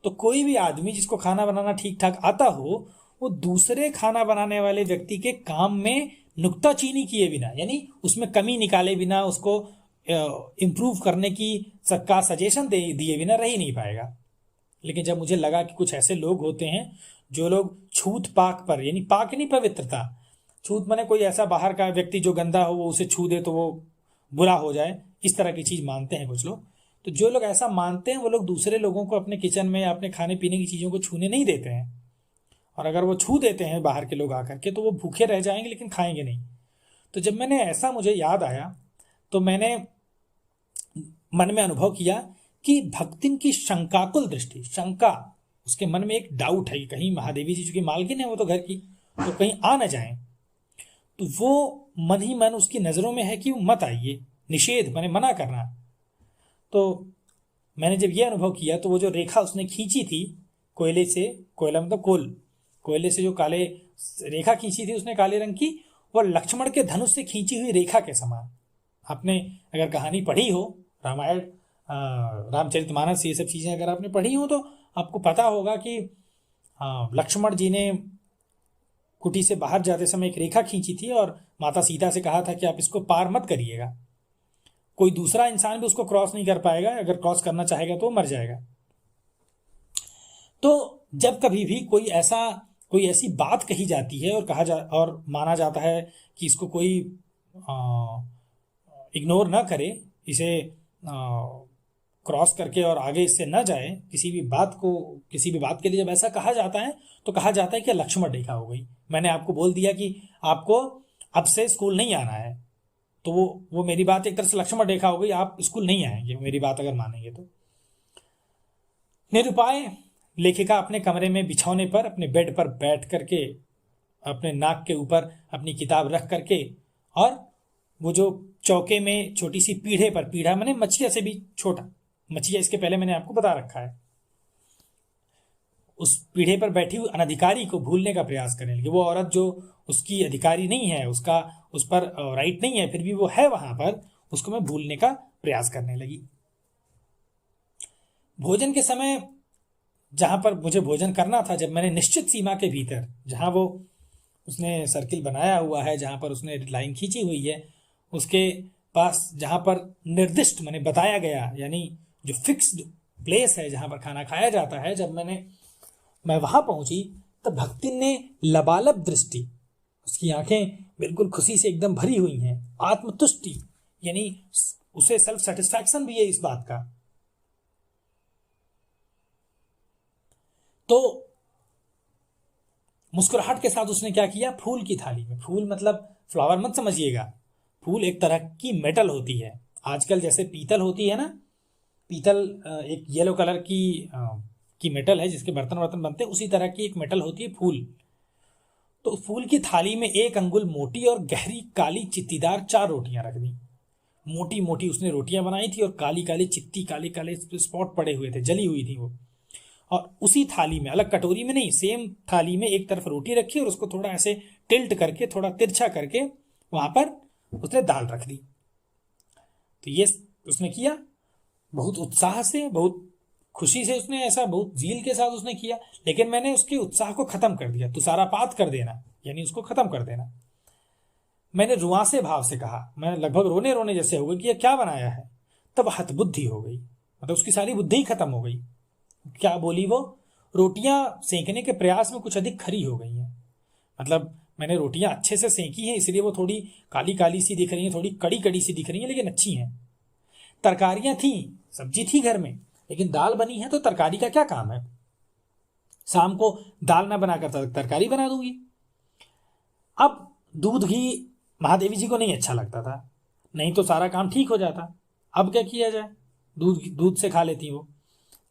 तो कोई भी आदमी जिसको खाना बनाना ठीक ठाक आता हो, वो दूसरे खाना बनाने वाले व्यक्ति के काम में नुक्ताचीनी किए बिना, यानी उसमें कमी निकाले बिना, उसको इम्प्रूव करने की सबका सजेशन दिए बिना रह ही नहीं पाएगा। लेकिन जब मुझे लगा कि कुछ ऐसे लोग होते हैं जो लोग छूत पाक पर, यानी पाक नहीं पवित्रता, छूत माने कोई ऐसा बाहर का व्यक्ति जो गंदा हो वो उसे छू दे तो वो बुरा हो जाए, इस तरह की चीज मानते हैं कुछ लोग। तो जो लोग ऐसा मानते हैं वो लोग दूसरे लोगों को अपने किचन में या अपने खाने पीने की चीजों को छूने नहीं देते हैं। और अगर वो छू देते हैं बाहर के लोग आकर के तो वो भूखे रह जाएंगे लेकिन खाएंगे नहीं। तो जब मैंने ऐसा मुझे याद आया तो मैंने मन में अनुभव किया कि भक्तिन की शंकाकुल दृष्टि, शंका, उसके मन में एक डाउट है कि कहीं महादेवी जी चूंकि मालकिन है वो तो घर की, तो कहीं आ न जाए, तो वो मन ही मन उसकी नजरों में है कि वो मत आइए, निषेध मैंने मना करना। तो मैंने जब ये अनुभव किया तो वो जो रेखा उसने खींची थी कोयले से, कोयला मतलब कोयले से जो काले रेखा खींची थी उसने काले रंग की, वो लक्ष्मण के धनुष से खींची हुई रेखा के समान। आपने अगर कहानी पढ़ी हो, रामायण, रामचरितमानस, ये सब चीजें अगर आपने पढ़ी हो तो आपको पता होगा कि लक्ष्मण जी ने कुटी से बाहर जाते समय एक रेखा खींची थी और माता सीता से कहा था कि आप इसको पार मत करिएगा, कोई दूसरा इंसान भी उसको क्रॉस नहीं कर पाएगा, अगर क्रॉस करना चाहेगा तो मर जाएगा। तो जब कभी भी कोई ऐसी बात कही जाती है और माना जाता है कि इसको कोई इग्नोर ना करे, इसे क्रॉस करके और आगे इससे न जाए, किसी भी बात के लिए जब ऐसा कहा जाता है तो कहा जाता है कि लक्ष्मण रेखा हो गई। मैंने आपको बोल दिया कि आपको अब से स्कूल नहीं आना है, तो वो मेरी बात एक तरह से लक्ष्मण रेखा हो गई, आप स्कूल नहीं आएंगे मेरी बात अगर मानेंगे तो। निरुपाय लेखिका अपने कमरे में बिछौने पर अपने बेड पर बैठ करके अपने नाक के ऊपर अपनी किताब रख करके, और वो जो चौके में छोटी सी पीढ़े पर, पीढ़ा मैंने मछिया से भी छोटा, मछिया इसके पहले मैंने आपको बता रखा है, उस पीढ़े पर बैठी हुई अनधिकारी को भूलने का प्रयास करने लगी। वो औरत जो उसकी अधिकारी नहीं है, उसका उस पर राइट नहीं है, फिर भी वो है वहां पर, उसको मैं भूलने का प्रयास करने लगी। भोजन के समय जहां पर मुझे भोजन करना था, जब मैंने निश्चित सीमा के भीतर, जहां वो उसने सर्किल बनाया हुआ है, जहां पर उसने लाइन खींची हुई है, उसके पास जहां पर निर्दिष्ट मैंने बताया गया, यानी जो फिक्स्ड प्लेस है जहां पर खाना खाया जाता है, जब मैं वहां पहुंची तब भक्तिन ने लबालब दृष्टि, उसकी आंखें बिल्कुल खुशी से एकदम भरी हुई हैं, आत्मतुष्टि, यानी उसे सेल्फ सेटिस्फैक्शन भी है इस बात का। तो मुस्कुराहट के साथ उसने क्या किया, फूल की थाली में, फूल मतलब फ्लावर मत समझिएगा, फूल एक तरह की मेटल होती है, आजकल जैसे पीतल होती है ना, पीतल एक येलो कलर की मेटल है जिसके बर्तन बनते हैं, उसी तरह की एक मेटल होती है फूल। तो फूल की थाली में 1 अंगुल मोटी और गहरी काली चित्तीदार 4 रोटियां रख दी। मोटी मोटी उसने रोटियां बनाई थी और काली काली चित्ती, काले काले स्पॉट पड़े हुए थे, जली हुई थी वो। और उसी थाली में, अलग कटोरी में नहीं, सेम थाली में एक तरफ रोटी रखी और उसको थोड़ा ऐसे टिल्ट करके, थोड़ा तिरछा करके वहां पर उसने दाल रख दी। तो ये उसने किया बहुत उत्साह से, बहुत खुशी से, उसने ऐसा बहुत जील के साथ उसने किया, लेकिन मैंने उसके उत्साह को खत्म कर दिया। तुषारापात कर देना यानी उसको खत्म कर देना। मैंने रुआंसे भाव से कहा, मैं लगभग रोने रोने जैसे हो गई कि ये क्या बनाया है। तब हतबुद्धि हो गई, मतलब उसकी सारी बुद्धि ही खत्म हो गई। क्या बोली वो, रोटियां सेंकने के प्रयास में कुछ अधिक खरी हो गई हैं। मतलब मैंने रोटियां अच्छे से सेंकी हैं, इसलिए वो थोड़ी काली काली सी दिख रही हैं, थोड़ी कड़ी कड़ी सी दिख रही हैं, लेकिन अच्छी हैं। तरकारियां थी, सब्जी थी घर में, लेकिन दाल बनी है तो तरकारी का क्या काम है। शाम को दाल ना बनाकर तरकारी बना दूंगी। अब दूध घी महादेवी जी को नहीं अच्छा लगता था, नहीं तो सारा काम ठीक हो जाता। अब क्या किया जाए, दूध से खा लेती वो।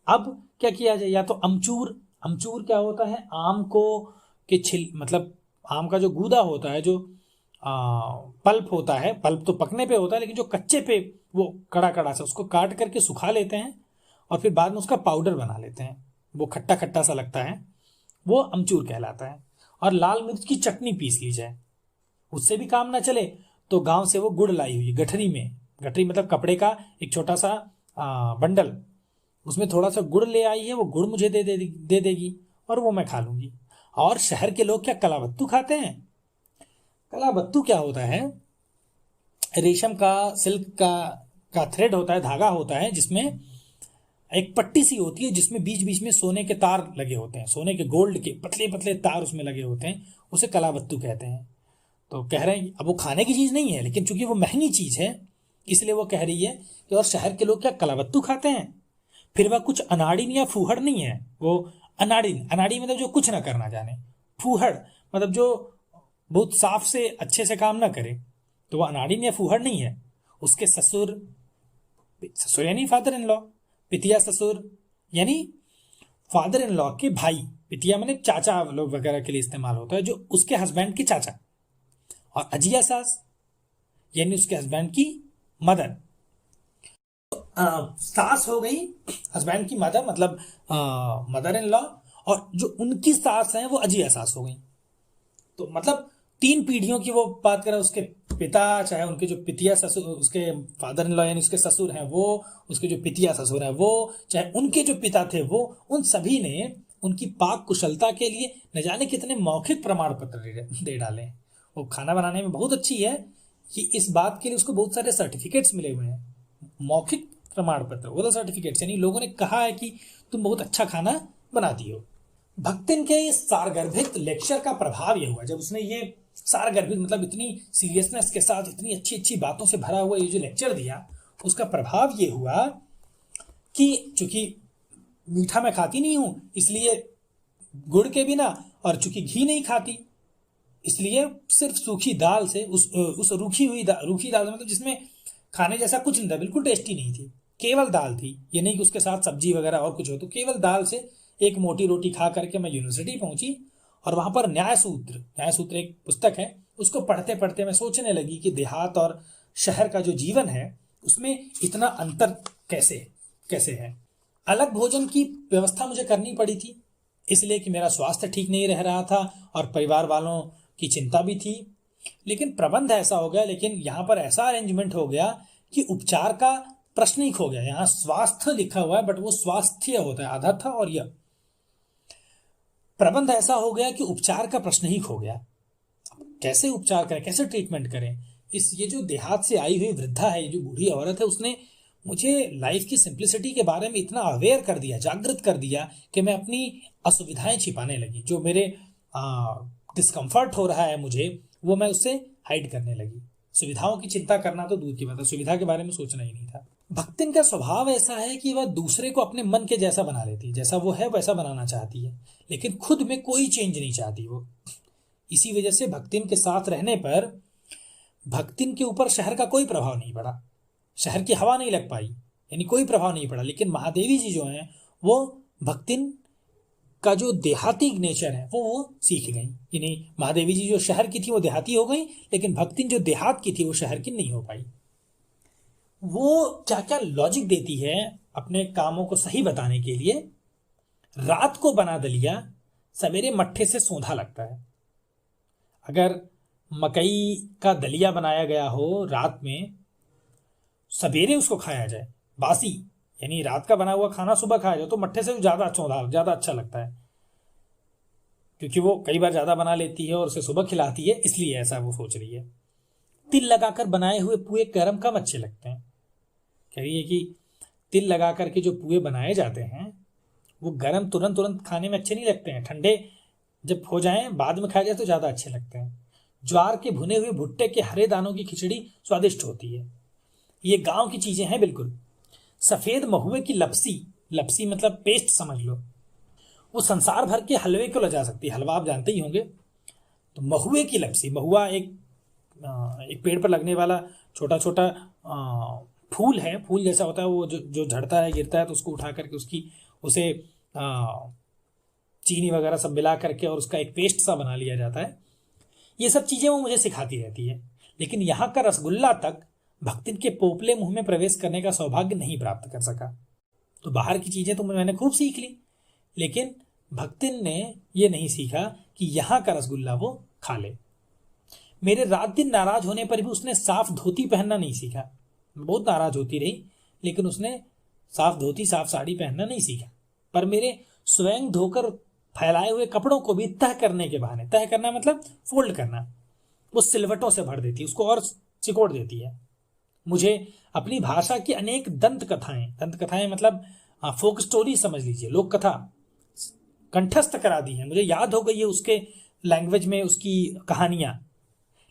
अब क्या किया जाए, या तो अमचूर क्या होता है, आम को के छिल, मतलब आम का जो गूदा होता है, जो पल्प होता है, पल्प तो पकने पे होता है, लेकिन जो कच्चे पे वो कड़ा कड़ा सा, उसको काट करके सुखा लेते हैं और फिर बाद में उसका पाउडर बना लेते हैं। वो खट्टा खट्टा सा लगता है, वो अमचूर कहलाता है। और लाल मिर्च की चटनी पीस ली जाए, उससे भी काम ना चले तो गांव से वो गुड़ लाई हुई गठरी में, गठरी मतलब कपड़े का एक छोटा सा बंडल, उसमें थोड़ा सा गुड़ ले आई है, वो गुड़ मुझे दे देगी और वो मैं खा लूंगी। और शहर के लोग क्या कलाबत्तू खाते हैं। कलाबत्तू क्या होता है, रेशम का, सिल्क का थ्रेड होता है, धागा होता है, जिसमें एक पट्टी सी होती है, जिसमें बीच बीच में सोने के तार लगे होते हैं, सोने के गोल्ड के पतले पतले तार उसमें लगे होते हैं, उसे कलाबत्तू कहते हैं। तो कह रहे हैं, अब वो खाने की चीज नहीं है, लेकिन चूंकि वो महंगी चीज है इसलिए वो कह रही है कि और शहर के लोग क्या कलाबत्तू खाते हैं। फिर वह कुछ अनाड़ी या फूहड़ नहीं है, वो अनाड़ी मतलब जो कुछ ना करना जाने, फूहड़ मतलब जो बहुत साफ से अच्छे से काम ना करे तो वो अनाड़ी या फूहड़ नहीं है। उसके ससुर, ससुर यानी फादर इन लॉ, पितिया ससुर यानी फादर इन लॉ के भाई, पितिया मैंने चाचा लोग वगैरह के लिए इस्तेमाल होता है, जो उसके हस्बैंड की चाचा। और अजिया सास यानी उसके हस्बैंड की मदर। सास हो गई हस्बैंड की मदर, मतलब मदर इन लॉ, और जो उनकी सास है वो अजिया सास हो गई। तो मतलब 3 पीढ़ियों की वो बात करें, उसके पिता, चाहे उनके जो पितिया ससुर, उसके फादर इन लॉ यानी उसके ससुर हैं वो, उसके जो पितिया ससुर हैं वो, चाहे उनके जो पिता थे वो, उन सभी ने उनकी पाक कुशलता के लिए न जाने कितने मौखिक प्रमाण पत्र दे डाले। वो खाना बनाने में बहुत अच्छी है कि इस बात के लिए उसको बहुत सारे सर्टिफिकेट्स मिले हुए हैं, मौखिक प्रमाण पत्र, वो सर्टिफिकेट्स, यानी लोगों ने कहा है कि तुम बहुत अच्छा खाना बनाती हो। भक्तिन के इस सारगर्भित लेक्चर का प्रभाव यह हुआ, जब उसने ये सारगर्भित मतलब इतनी सीरियसनेस के साथ इतनी अच्छी अच्छी बातों से भरा हुआ ये जो लेक्चर दिया, उसका प्रभाव ये हुआ कि चूंकि मीठा मैं खाती नहीं हूं इसलिए गुड़ के बिना, और चूंकि घी नहीं खाती इसलिए सिर्फ सूखी दाल से, उस रूखी दाल मतलब जिसमें खाने जैसा कुछ नहीं था, बिल्कुल टेस्टी नहीं थी, केवल दाल थी, ये नहीं कि उसके साथ सब्जी वगैरह और कुछ हो, तो केवल दाल से एक मोटी रोटी खा करके मैं यूनिवर्सिटी पहुंची। और वहां पर न्याय सूत्र एक पुस्तक है, उसको पढ़ते पढ़ते मैं सोचने लगी कि देहात और शहर का जो जीवन है उसमें इतना अंतर कैसे है। अलग भोजन की व्यवस्था मुझे करनी पड़ी थी, इसलिए कि मेरा स्वास्थ्य ठीक नहीं रह रहा था और परिवार वालों की चिंता भी थी। लेकिन प्रबंध ऐसा हो गया, लेकिन यहां पर ऐसा अरेंजमेंट हो गया कि उपचार का प्रश्न ही खो गया। यहां स्वास्थ्य लिखा हुआ है बट वो स्वास्थ्य होता है, आधा था और यह प्रबंध ऐसा हो गया कि उपचार का प्रश्न ही खो गया। कैसे उपचार करें, कैसे ट्रीटमेंट करें। ये जो देहात से आई हुई वृद्धा है, ये जो बूढ़ी औरत है, उसने मुझे लाइफ की सिंप्लिसिटी के बारे में इतना अवेयर कर दिया, जागृत कर दिया कि मैं अपनी असुविधाएं छिपाने लगी। जो मेरे डिस्कम्फर्ट हो रहा है मुझे, वो मैं उससे हाइड करने लगी। सुविधाओं की चिंता करना तो दूर की बात है, सुविधा के बारे में सोचना ही नहीं था। भक्तिन का स्वभाव ऐसा है कि वह दूसरे को अपने मन के जैसा बना लेती है, जैसा वो है वैसा बनाना चाहती है, लेकिन खुद में कोई चेंज नहीं चाहती वो। इसी वजह से भक्तिन के साथ रहने पर भक्तिन के ऊपर शहर का कोई प्रभाव नहीं पड़ा, शहर की हवा नहीं लग पाई, यानी कोई प्रभाव नहीं पड़ा। लेकिन महादेवी जी जो हैं वो भक्तिन का जो देहाती नेचर है वो सीख गई। यानी महादेवी जी जो शहर की थी वो देहाती हो गई, लेकिन भक्तिन जो देहात की थी वो शहर की नहीं हो पाई। वो क्या क्या लॉजिक देती है अपने कामों को सही बताने के लिए। रात को बना दलिया सवेरे मट्ठे से सोंधा लगता है। अगर मकई का दलिया बनाया गया हो रात में, सवेरे उसको खाया जाए बासी, यानी रात का बना हुआ खाना सुबह खाया जाए, तो मट्ठे से ज्यादा अच्छा लगता है, क्योंकि वो कई बार ज्यादा बना लेती है और उसे सुबह खिलाती है, इसलिए ऐसा वो सोच रही है। तिल लगाकर बनाए हुए पुए गरम कम अच्छे लगते हैं। कह रही है कि तिल लगा करके जो पुए बनाए जाते हैं वो गरम तुरंत खाने में अच्छे नहीं लगते हैं, ठंडे जब हो जाएं बाद में खाया जाए तो ज्यादा अच्छे लगते हैं। ज्वार के भुने हुए भुट्टे के हरे दानों की खिचड़ी स्वादिष्ट होती है। ये गांव की चीजें हैं बिल्कुल। सफेद महुए की लपसी मतलब पेस्ट समझ लो, वो संसार भर के हलवे को लजा सकती है। हलवा आप जानते ही होंगे। तो महुए की लपसी, महुआ एक पेड़ पर लगने वाला छोटा छोटा फूल है, फूल जैसा होता है वो, जो झड़ता है गिरता है तो उसको उठा करके उसे चीनी वगैरह सब मिला करके और उसका एक पेस्ट सा बना लिया जाता है। ये सब चीजें वो मुझे सिखाती रहती है। लेकिन यहाँ का रसगुल्ला तक भक्तिन के पोपले मुंह में प्रवेश करने का सौभाग्य नहीं प्राप्त कर सका। तो बाहर की चीजें तो मैंने खूब सीख ली, लेकिन भक्तिन ने ये नहीं सीखा कि यहाँ का रसगुल्ला वो खा ले। मेरे रात दिन नाराज होने पर भी उसने साफ धोती पहनना नहीं सीखा। बहुत नाराज होती रही, लेकिन उसने साफ धोती साफ साड़ी पहनना नहीं सीखा। पर मेरे स्वयं धोकर फैलाए हुए कपड़ों को भी तह करने के बहाने, तह करना मतलब फोल्ड करना, वो सिलवटों से भर देती, उसको और सिकोड़ देती है। मुझे अपनी भाषा की अनेक दंत कथाएं मतलब फोक स्टोरी समझ लीजिए, लोक कथा कंठस्थ करा दी है। मुझे याद हो गई है उसके लैंग्वेज में उसकी कहानियां,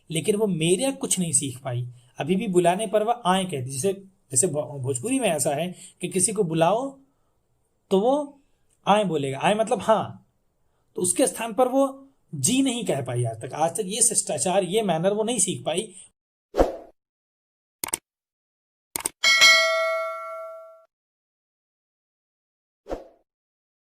लेकिन वो मेरे कुछ नहीं सीख पाई। अभी भी बुलाने पर वह आए कहती, जैसे भोजपुरी में ऐसा है कि किसी को बुलाओ तो वो आए बोलेगा, आए मतलब हाँ, तो उसके स्थान पर वो जी नहीं कह पाई आज तक ये शिष्टाचार, ये मैनर वो नहीं सीख पाई।